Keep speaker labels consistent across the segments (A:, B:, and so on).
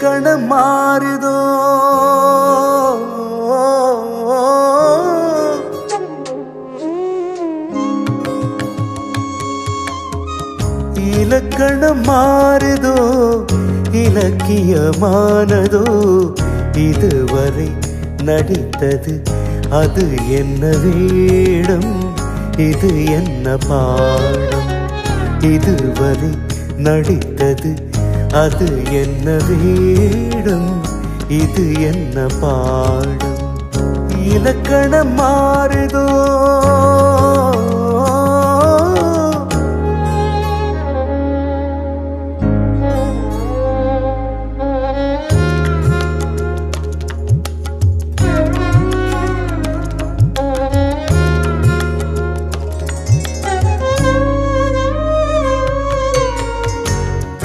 A: இலக்கணம் மாறுதோ இலக்கணம் மாறுதோ இலக்கியமானதோ இதுவரை நடித்தது அது என்ன வேடம் இது என்ன பாடம் இதுவரை நடித்தது அது என்ன வேடம் இது என்ன பாடம் இலக்கணம் மாறுதோ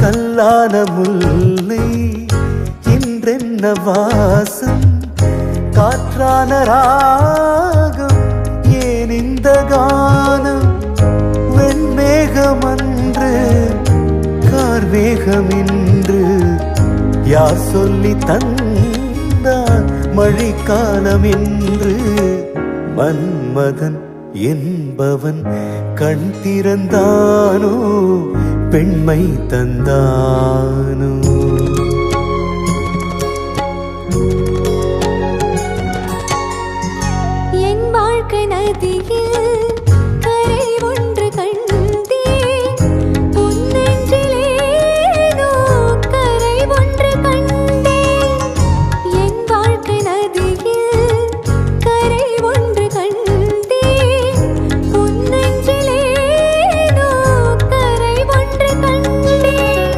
A: கல்லான முல்லை இன்றென்ன வாசம் காற்றான ராகம் ஏன் இந்த கானம் வெண்மேகம் அன்று கார்மேகம் இன்று யார் சொல்லி தந்தார் மழைக்காலம் என்று மன்மதன் என்பவன் கண் திறந்தானோ பெண்மை தந்தானோ
B: என் வாழ்க்கை நதியில் கரை ஒன்று கண்டேன் உன் நெஞ்சிலேனோ கரை ஒன்று கண்டேன் என் வாழ்க்கை நதியில் கரை ஒன்று கண்டேன் உன் நெஞ்சிலேனோ கரை ஒன்று கண்டேன்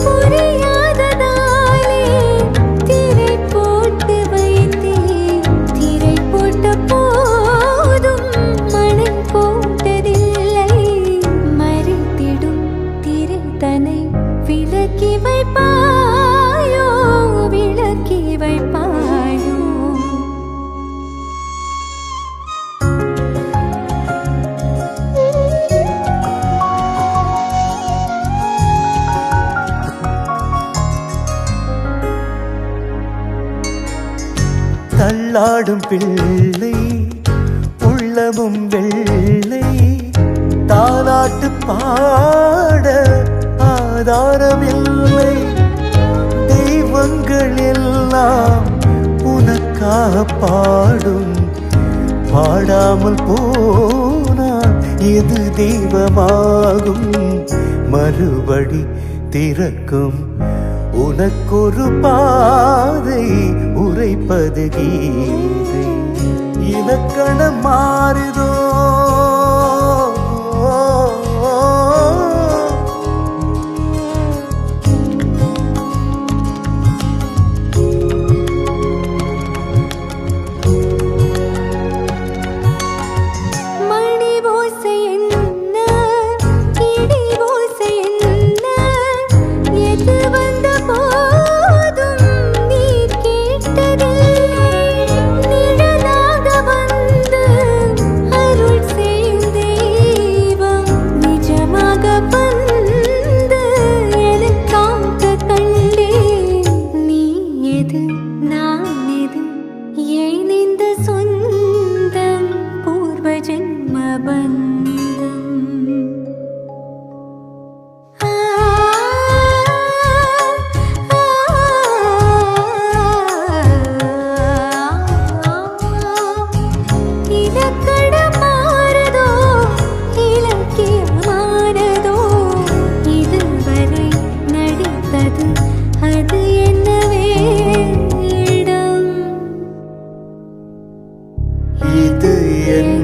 B: புரியாததாலே திரை போட்டு வைத்தேன் திரை போட்ட போதும் மனம் போட்டதில்லை மறைத்திடும் திரை தன்னை விலக்கி வைப்பாயோ விலக்கி வைப்பாயோ
A: தள்ளாடும் பிள்ளை உள்ளமும் வெள்ளை தாலாட்டு பாட ஆதாரமில்லை தெய்வங்கள் எல்லாம் உனக்காக பாடும் பாடாமல் போனால் எது தெய்வமாகும் மறுபடி திறக்கும் உனக்கொரு பாதை உரைப்பது கீதை இலக்கணம் மாறுதோ
B: மணி ஓசை என்ன இடி ஓசை என்ன எது வந்த போதும் நீ கேட்டதில்லை நிழலாக வந்து அருள் செய்யும் தெய்வம் நிஜமாக வந்து எனக்காக கண்டேன் நீ எது நான் எது ஏன் இந்த சொந்தம் பூர்வ ஜென்ம பந்தம் இலக்கணம் மாறுதோ இலக்கியமானதோ இதுவரை நடித்தது அது என்ன வேடம்
A: இது என்ன